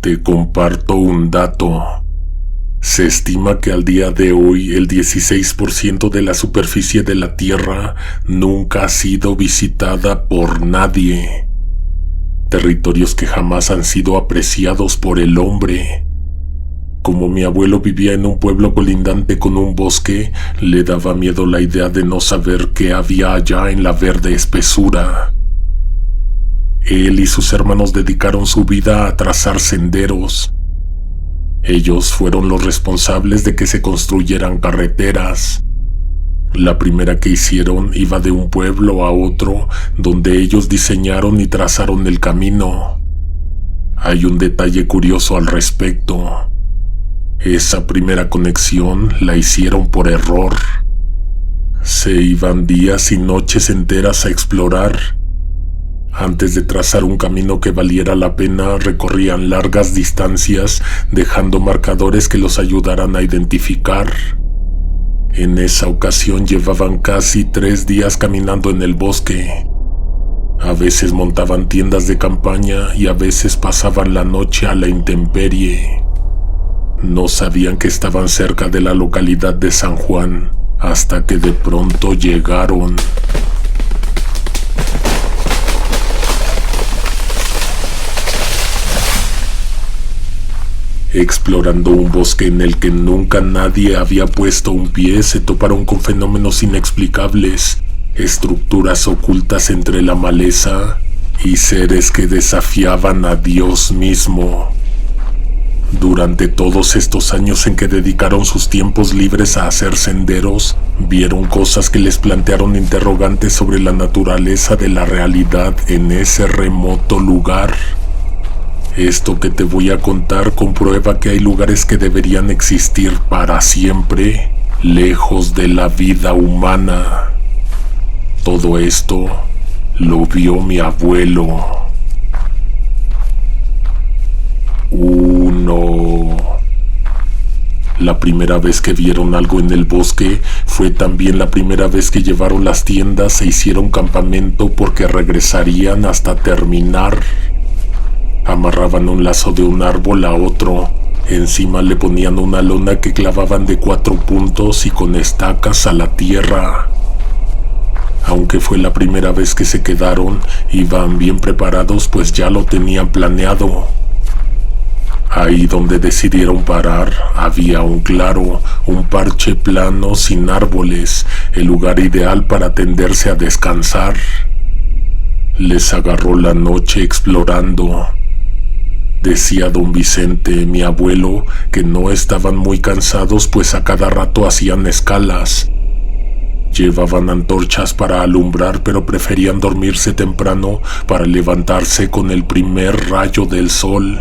Te comparto un dato. Se estima que al día de hoy el 16% de la superficie de la Tierra nunca ha sido visitada por nadie. Territorios que jamás han sido apreciados por el hombre. Como mi abuelo vivía en un pueblo colindante con un bosque, le daba miedo la idea de no saber qué había allá en la verde espesura. Él y sus hermanos dedicaron su vida a trazar senderos. Ellos fueron los responsables de que se construyeran carreteras. La primera que hicieron iba de un pueblo a otro, donde ellos diseñaron y trazaron el camino. Hay un detalle curioso al respecto. Esa primera conexión la hicieron por error. Se iban días y noches enteras a explorar. Antes de trazar un camino que valiera la pena, recorrían largas distancias, dejando marcadores que los ayudaran a identificar. En esa ocasión llevaban casi 3 días caminando en el bosque. A veces montaban tiendas de campaña y a veces pasaban la noche a la intemperie. No sabían que estaban cerca de la localidad de San Juan, hasta que de pronto llegaron. Explorando un bosque en el que nunca nadie había puesto un pie, se toparon con fenómenos inexplicables, estructuras ocultas entre la maleza y seres que desafiaban a Dios mismo. Durante todos estos años en que dedicaron sus tiempos libres a hacer senderos, vieron cosas que les plantearon interrogantes sobre la naturaleza de la realidad en ese remoto lugar. Esto que te voy a contar comprueba que hay lugares que deberían existir para siempre, lejos de la vida humana. Todo esto lo vio mi abuelo. 1. La primera vez que vieron algo en el bosque fue también la primera vez que llevaron las tiendas e hicieron campamento porque regresarían hasta terminar. Amarraban un lazo de un árbol a otro. Encima le ponían una lona que clavaban de 4 puntos y con estacas a la tierra. Aunque fue la primera vez que se quedaron, iban bien preparados pues ya lo tenían planeado. Ahí donde decidieron parar, había un claro, un parche plano sin árboles, el lugar ideal para tenderse a descansar. Les agarró la noche explorando. Decía don Vicente, mi abuelo, que no estaban muy cansados pues a cada rato hacían escalas. Llevaban antorchas para alumbrar, pero preferían dormirse temprano para levantarse con el primer rayo del sol.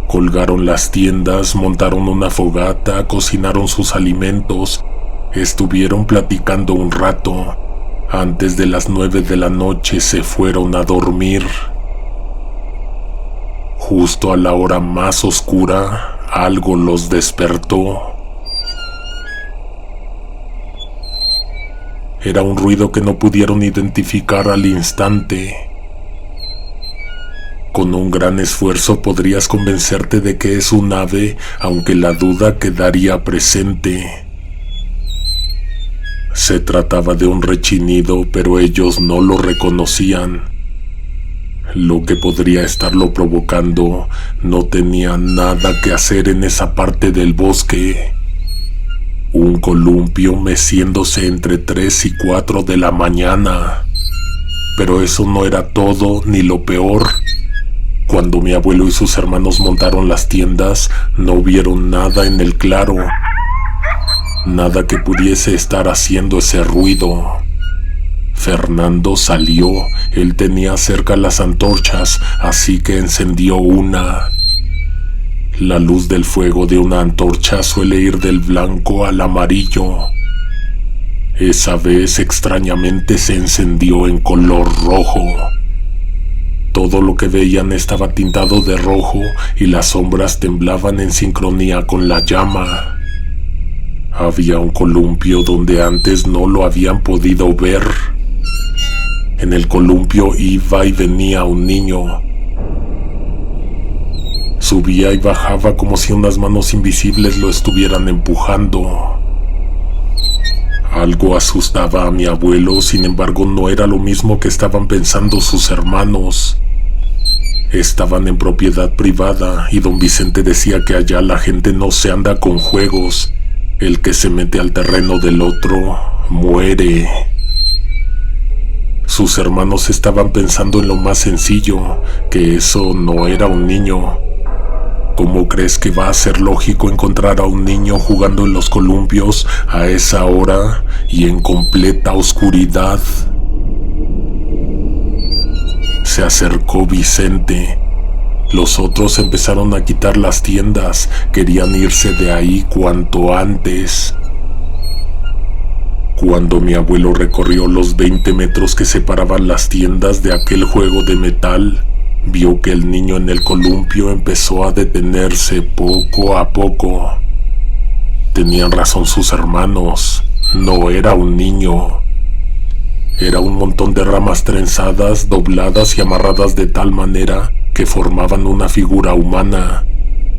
Colgaron las tiendas, montaron una fogata, cocinaron sus alimentos, estuvieron platicando un rato. Antes de las 9 de la noche se fueron a dormir. Justo a la hora más oscura, algo los despertó. Era un ruido que no pudieron identificar al instante. Con un gran esfuerzo podrías convencerte de que es un ave, aunque la duda quedaría presente. Se trataba de un rechinido, pero ellos no lo reconocían. Lo que podría estarlo provocando no tenía nada que hacer en esa parte del bosque. Un columpio meciéndose entre 3 y 4 de la mañana. Pero eso no era todo ni lo peor. Cuando mi abuelo y sus hermanos montaron las tiendas, no vieron nada en el claro. Nada que pudiese estar haciendo ese ruido. Fernando salió. Él tenía cerca las antorchas, así que encendió una. La luz del fuego de una antorcha suele ir del blanco al amarillo. Esa vez extrañamente se encendió en color rojo. Todo lo que veían estaba tintado de rojo y las sombras temblaban en sincronía con la llama. Había un columpio donde antes no lo habían podido ver. En el columpio iba y venía un niño. Subía y bajaba como si unas manos invisibles lo estuvieran empujando. Algo asustaba a mi abuelo, sin embargo no era lo mismo que estaban pensando sus hermanos. Estaban en propiedad privada y don Vicente decía que allá la gente no se anda con juegos. El que se mete al terreno del otro muere. Sus hermanos estaban pensando en lo más sencillo, que eso no era un niño. ¿Cómo crees que va a ser lógico encontrar a un niño jugando en los columpios a esa hora y en completa oscuridad? Se acercó Vicente. Los otros empezaron a quitar las tiendas, querían irse de ahí cuanto antes. Cuando mi abuelo recorrió los 20 metros que separaban las tiendas de aquel juego de metal, vio que el niño en el columpio empezó a detenerse poco a poco. Tenían razón sus hermanos, no era un niño. Era un montón de ramas trenzadas, dobladas y amarradas de tal manera que formaban una figura humana,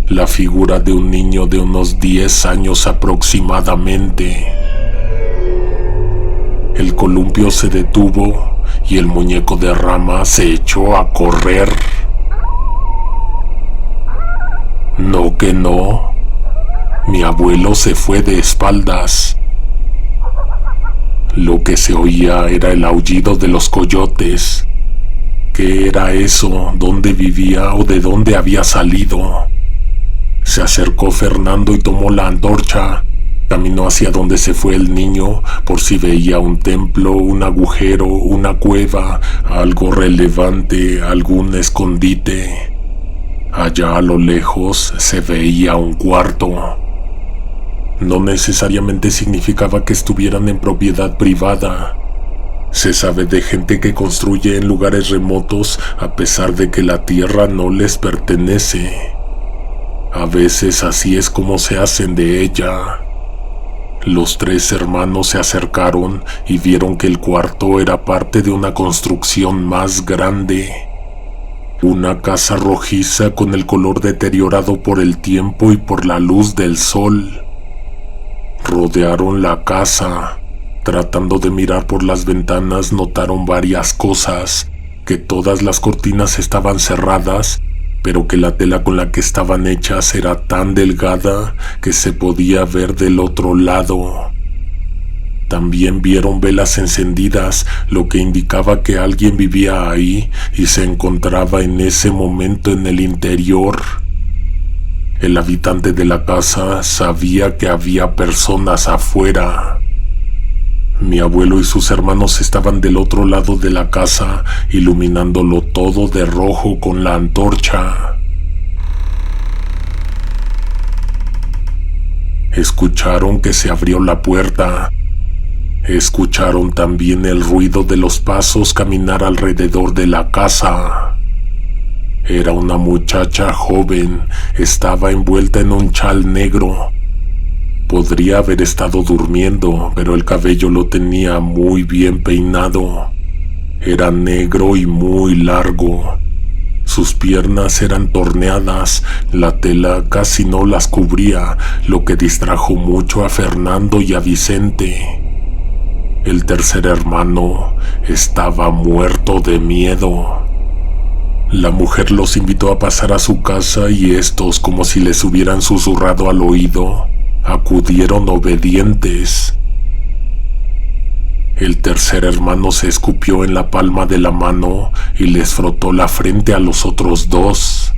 la figura de un niño de unos 10 años aproximadamente. El columpio se detuvo y el muñeco de rama se echó a correr. No que no, mi abuelo se fue de espaldas. Lo que se oía era el aullido de los coyotes. ¿Qué era eso? ¿Dónde vivía o de dónde había salido? Se acercó Fernando y tomó la antorcha. Caminó hacia donde se fue el niño por si veía un templo, un agujero, una cueva, algo relevante, algún escondite. Allá a lo lejos se veía un cuarto. No necesariamente significaba que estuvieran en propiedad privada. Se sabe de gente que construye en lugares remotos a pesar de que la tierra no les pertenece. A veces así es como se hacen de ella. Los 3 hermanos se acercaron y vieron que el cuarto era parte de una construcción más grande. Una casa rojiza con el color deteriorado por el tiempo y por la luz del sol. Rodearon la casa. Tratando de mirar por las ventanas notaron varias cosas, que todas las cortinas estaban cerradas, pero que la tela con la que estaban hechas era tan delgada que se podía ver del otro lado. También vieron velas encendidas, lo que indicaba que alguien vivía ahí y se encontraba en ese momento en el interior. El habitante de la casa sabía que había personas afuera. Mi abuelo y sus hermanos estaban del otro lado de la casa, iluminándolo todo de rojo con la antorcha. Escucharon que se abrió la puerta. Escucharon también el ruido de los pasos caminar alrededor de la casa. Era una muchacha joven, estaba envuelta en un chal negro. Podría haber estado durmiendo, pero el cabello lo tenía muy bien peinado. Era negro y muy largo. Sus piernas eran torneadas, la tela casi no las cubría, lo que distrajo mucho a Fernando y a Vicente. El tercer hermano estaba muerto de miedo. La mujer los invitó a pasar a su casa y estos, como si les hubieran susurrado al oído, acudieron obedientes. El tercer hermano se escupió en la palma de la mano y les frotó la frente a los otros 2.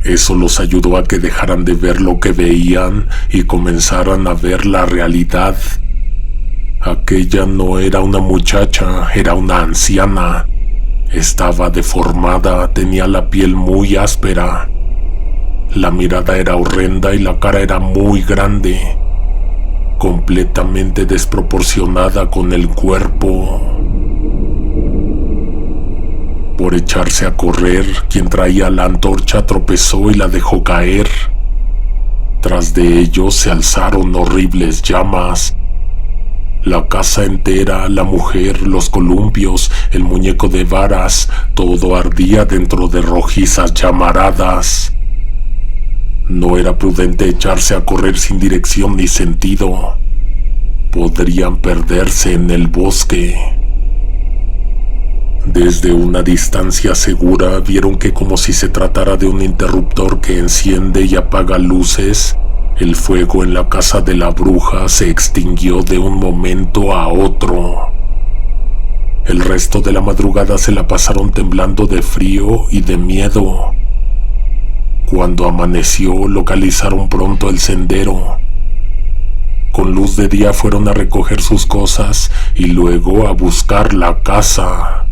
Eso los ayudó a que dejaran de ver lo que veían y comenzaran a ver la realidad. Aquella no era una muchacha, era una anciana. Estaba deformada, tenía la piel muy áspera. La mirada era horrenda y la cara era muy grande, completamente desproporcionada con el cuerpo. Por echarse a correr, quien traía la antorcha tropezó y la dejó caer. Tras de ellos se alzaron horribles llamas. La casa entera, la mujer, los columpios, el muñeco de varas, todo ardía dentro de rojizas llamaradas. No era prudente echarse a correr sin dirección ni sentido. Podrían perderse en el bosque. Desde una distancia segura vieron que, como si se tratara de un interruptor que enciende y apaga luces, el fuego en la casa de la bruja se extinguió de un momento a otro. El resto de la madrugada se la pasaron temblando de frío y de miedo. Cuando amaneció, localizaron pronto el sendero. Con luz de día fueron a recoger sus cosas y luego a buscar la casa.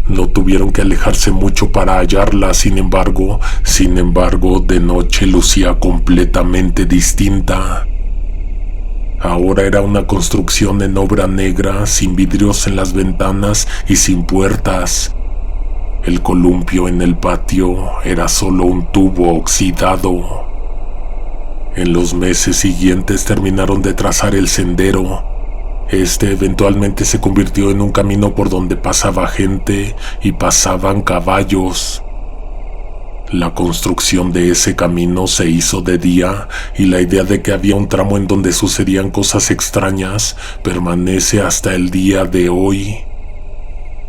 No tuvieron que alejarse mucho para hallarla, sin embargo, de noche lucía completamente distinta. Ahora era una construcción en obra negra, sin vidrios en las ventanas y sin puertas. El columpio en el patio era solo un tubo oxidado. En los meses siguientes terminaron de trazar el sendero. Este eventualmente se convirtió en un camino por donde pasaba gente y pasaban caballos. La construcción de ese camino se hizo de día y la idea de que había un tramo en donde sucedían cosas extrañas permanece hasta el día de hoy.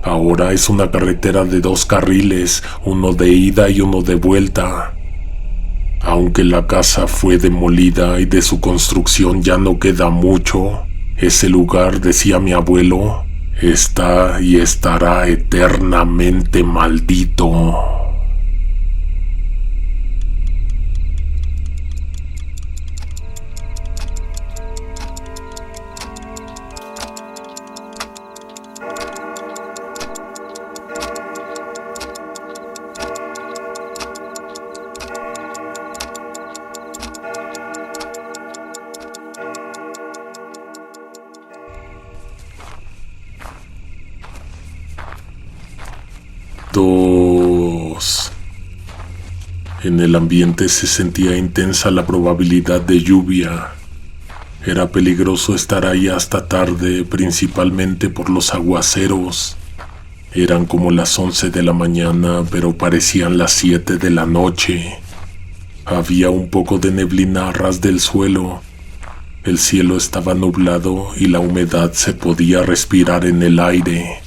Ahora es una carretera de 2 carriles, uno de ida y uno de vuelta. Aunque la casa fue demolida y de su construcción ya no queda mucho, ese lugar, decía mi abuelo, está y estará eternamente maldito. En el ambiente se sentía intensa la probabilidad de lluvia. Era peligroso estar ahí hasta tarde, principalmente por los aguaceros. Eran como las 11 de la mañana, pero parecían las 7 de la noche. Había un poco de neblina a ras del suelo. El cielo estaba nublado y la humedad se podía respirar en el aire.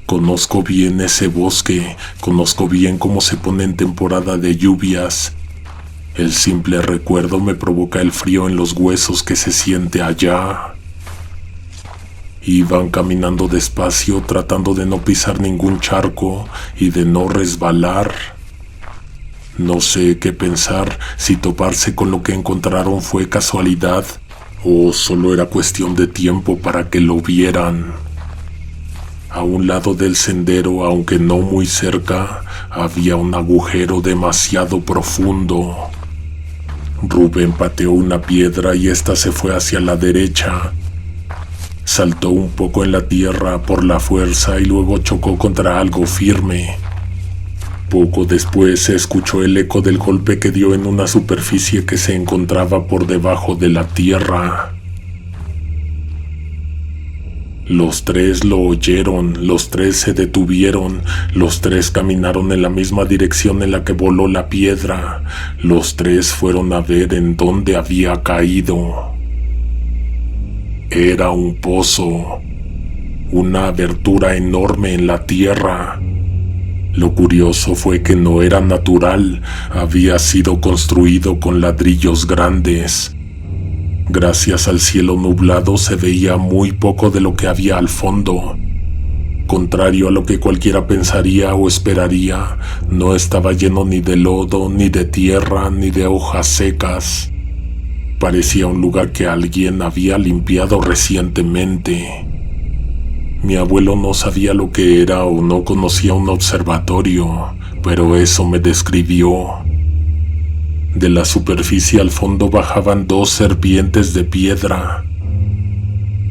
Conozco bien ese bosque, conozco bien cómo se pone en temporada de lluvias. El simple recuerdo me provoca el frío en los huesos que se siente allá. Iban caminando despacio, tratando de no pisar ningún charco y de no resbalar. No sé qué pensar, si toparse con lo que encontraron fue casualidad o solo era cuestión de tiempo para que lo vieran. A un lado del sendero, aunque no muy cerca, había un agujero demasiado profundo. Rubén pateó una piedra y ésta se fue hacia la derecha. Saltó un poco en la tierra por la fuerza y luego chocó contra algo firme. Poco después se escuchó el eco del golpe que dio en una superficie que se encontraba por debajo de la tierra. Los 3 lo oyeron, los 3 se detuvieron, los 3 caminaron en la misma dirección en la que voló la piedra, los 3 fueron a ver en dónde había caído. Era un pozo, una abertura enorme en la tierra. Lo curioso fue que no era natural, había sido construido con ladrillos grandes. Gracias al cielo nublado se veía muy poco de lo que había al fondo. Contrario a lo que cualquiera pensaría o esperaría, no estaba lleno ni de lodo, ni de tierra, ni de hojas secas. Parecía un lugar que alguien había limpiado recientemente. Mi abuelo no sabía lo que era o no conocía un observatorio, pero eso me describió. De la superficie al fondo bajaban 2 serpientes de piedra.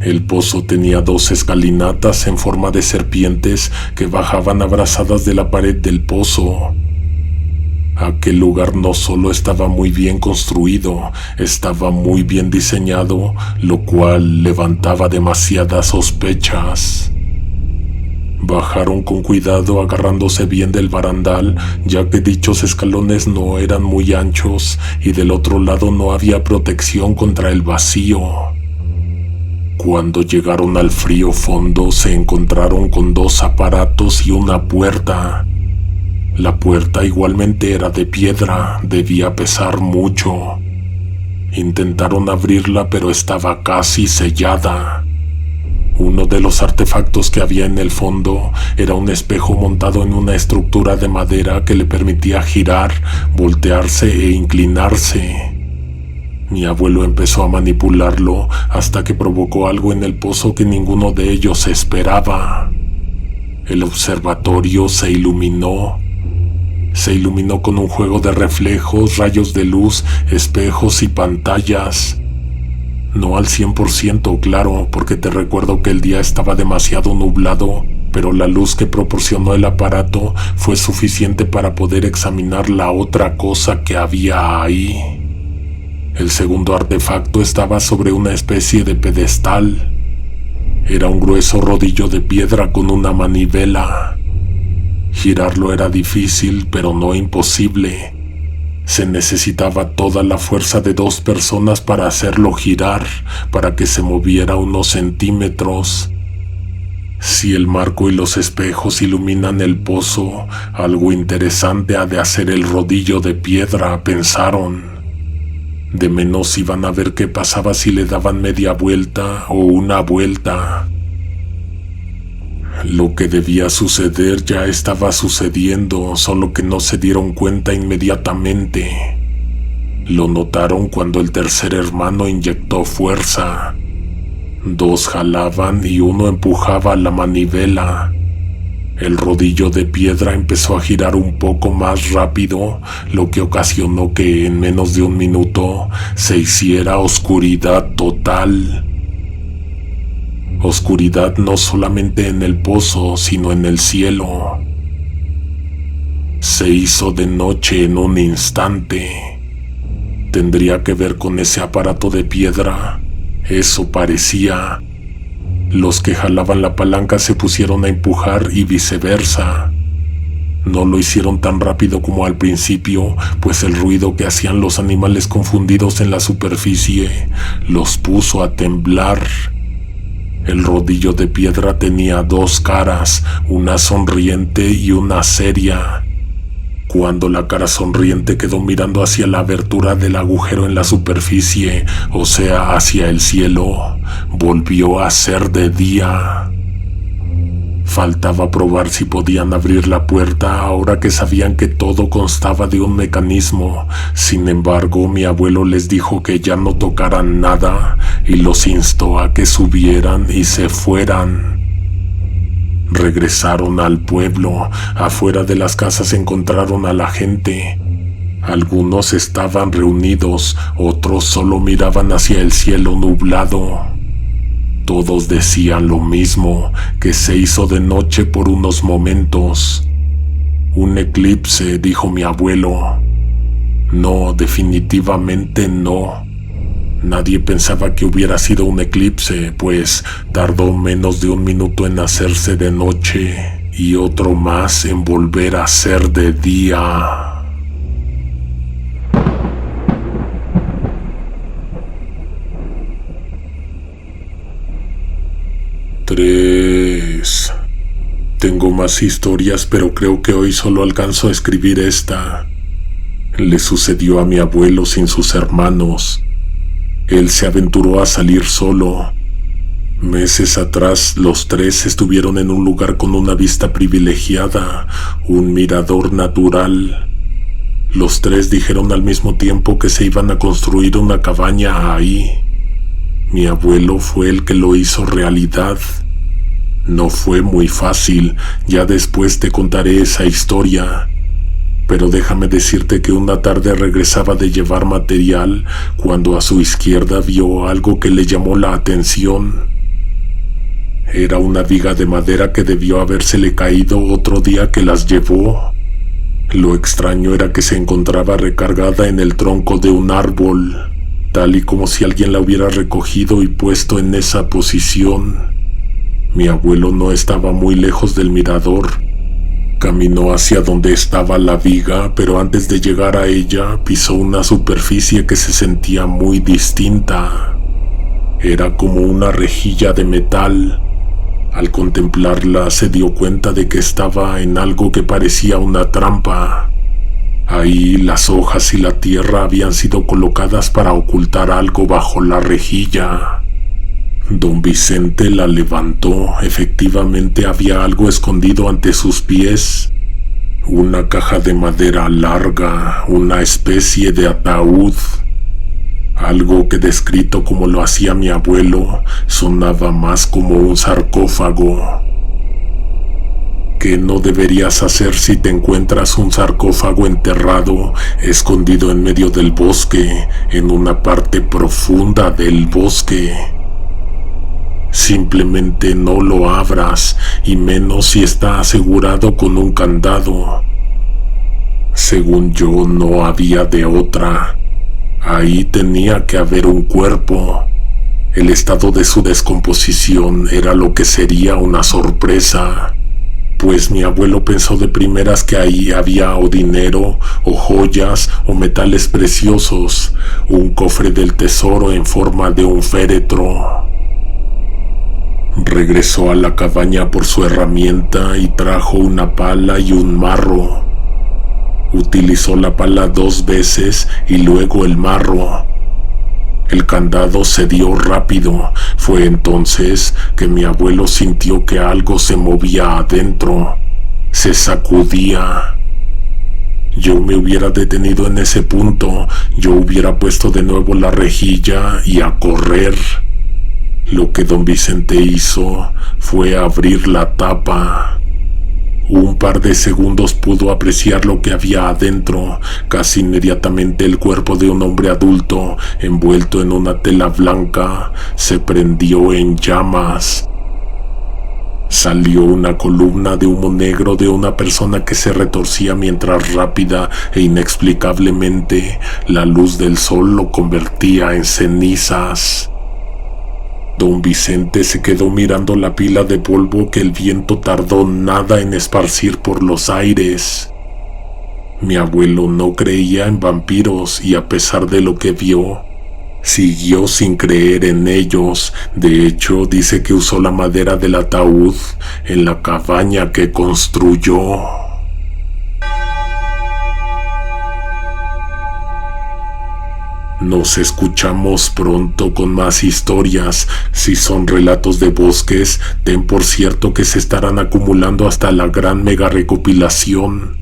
El pozo tenía 2 escalinatas en forma de serpientes que bajaban abrazadas de la pared del pozo. Aquel lugar no solo estaba muy bien construido, estaba muy bien diseñado, lo cual levantaba demasiadas sospechas. Bajaron con cuidado agarrándose bien del barandal, ya que dichos escalones no eran muy anchos y del otro lado no había protección contra el vacío. Cuando llegaron al frío fondo se encontraron con dos aparatos y una puerta. La puerta igualmente era de piedra, debía pesar mucho. Intentaron abrirla pero estaba casi sellada. Uno de los artefactos que había en el fondo era un espejo montado en una estructura de madera que le permitía girar, voltearse e inclinarse. Mi abuelo empezó a manipularlo hasta que provocó algo en el pozo que ninguno de ellos esperaba. El observatorio se iluminó. Se iluminó con un juego de reflejos, rayos de luz, espejos y pantallas. No al 100%, claro, porque te recuerdo que el día estaba demasiado nublado, pero la luz que proporcionó el aparato fue suficiente para poder examinar la otra cosa que había ahí. El segundo artefacto estaba sobre una especie de pedestal. Era un grueso rodillo de piedra con una manivela. Girarlo era difícil, pero no imposible. Se necesitaba toda la fuerza de 2 personas para hacerlo girar, para que se moviera unos centímetros. Si el marco y los espejos iluminan el pozo, algo interesante ha de hacer el rodillo de piedra, pensaron. De menos iban a ver qué pasaba si le daban media vuelta o una vuelta. Lo que debía suceder ya estaba sucediendo, solo que no se dieron cuenta inmediatamente. Lo notaron cuando el tercer hermano inyectó fuerza. 2 jalaban y uno empujaba la manivela. El rodillo de piedra empezó a girar un poco más rápido, lo que ocasionó que en menos de 1 minuto se hiciera oscuridad total. Oscuridad no solamente en el pozo, sino en el cielo. Se hizo de noche en un instante. ¿Tendría que ver con ese aparato de piedra? Eso parecía. Los que jalaban la palanca se pusieron a empujar y viceversa. No lo hicieron tan rápido como al principio, pues el ruido que hacían los animales confundidos en la superficie los puso a temblar. El rodillo de piedra tenía 2 caras, una sonriente y una seria. Cuando la cara sonriente quedó mirando hacia la abertura del agujero en la superficie, o sea, hacia el cielo, volvió a ser de día. Faltaba probar si podían abrir la puerta ahora que sabían que todo constaba de un mecanismo. Sin embargo, mi abuelo les dijo que ya no tocaran nada y los instó a que subieran y se fueran. Regresaron al pueblo. Afuera de las casas encontraron a la gente. Algunos estaban reunidos, otros solo miraban hacia el cielo nublado. Todos decían lo mismo, que se hizo de noche por unos momentos. Un eclipse, dijo mi abuelo. No, definitivamente no. Nadie pensaba que hubiera sido un eclipse, pues tardó menos de 1 minuto en hacerse de noche y otro más en volver a ser de día. Tres. Tengo más historias, pero creo que hoy solo alcanzo a escribir esta. Le sucedió a mi abuelo sin sus hermanos. Él se aventuró a salir solo. Meses atrás, los 3 estuvieron en un lugar con una vista privilegiada, un mirador natural. Los 3 dijeron al mismo tiempo que se iban a construir una cabaña ahí. Mi abuelo fue el que lo hizo realidad. No fue muy fácil, ya después te contaré esa historia. Pero déjame decirte que una tarde regresaba de llevar material cuando a su izquierda vio algo que le llamó la atención. Era una viga de madera que debió habérsele caído otro día que las llevó. Lo extraño era que se encontraba recargada en el tronco de un árbol, tal y como si alguien la hubiera recogido y puesto en esa posición. Mi abuelo no estaba muy lejos del mirador. Caminó hacia donde estaba la viga, pero antes de llegar a ella pisó una superficie que se sentía muy distinta. Era como una rejilla de metal. Al contemplarla se dio cuenta de que estaba en algo que parecía una trampa. Ahí las hojas y la tierra habían sido colocadas para ocultar algo bajo la rejilla. Don Vicente la levantó. Efectivamente había algo escondido ante sus pies. Una caja de madera larga, una especie de ataúd. Algo que descrito como lo hacía mi abuelo, sonaba más como un sarcófago. ¿Qué no deberías hacer si te encuentras un sarcófago enterrado, escondido en medio del bosque, en una parte profunda del bosque? Simplemente no lo abras, y menos si está asegurado con un candado. Según yo, no había de otra. Ahí tenía que haber un cuerpo. El estado de su descomposición era lo que sería una sorpresa, pues mi abuelo pensó de primeras que ahí había o dinero, o joyas, o metales preciosos, un cofre del tesoro en forma de un féretro. Regresó a la cabaña por su herramienta y trajo una pala y un marro. Utilizó la pala 2 veces y luego el marro. El candado cedió rápido. Fue entonces que mi abuelo sintió que algo se movía adentro. Se sacudía. Yo me hubiera detenido en ese punto. Yo hubiera puesto de nuevo la rejilla y a correr. Lo que don Vicente hizo fue abrir la tapa. Un par de segundos pudo apreciar lo que había adentro. Casi inmediatamente el cuerpo de un hombre adulto, envuelto en una tela blanca, se prendió en llamas. Salió una columna de humo negro de una persona que se retorcía mientras rápida e inexplicablemente la luz del sol lo convertía en cenizas. Don Vicente se quedó mirando la pila de polvo que el viento tardó nada en esparcir por los aires. Mi abuelo no creía en vampiros y a pesar de lo que vio, siguió sin creer en ellos. De hecho, dice que usó la madera del ataúd en la cabaña que construyó. Nos escuchamos pronto con más historias. Si son relatos de bosques, ten por cierto que se estarán acumulando hasta la gran mega recopilación.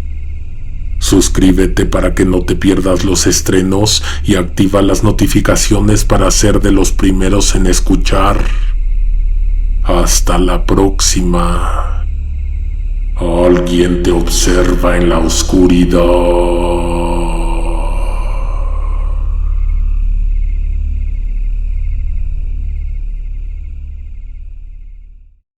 Suscríbete para que no te pierdas los estrenos y activa las notificaciones para ser de los primeros en escuchar. Hasta la próxima. Alguien te observa en la oscuridad.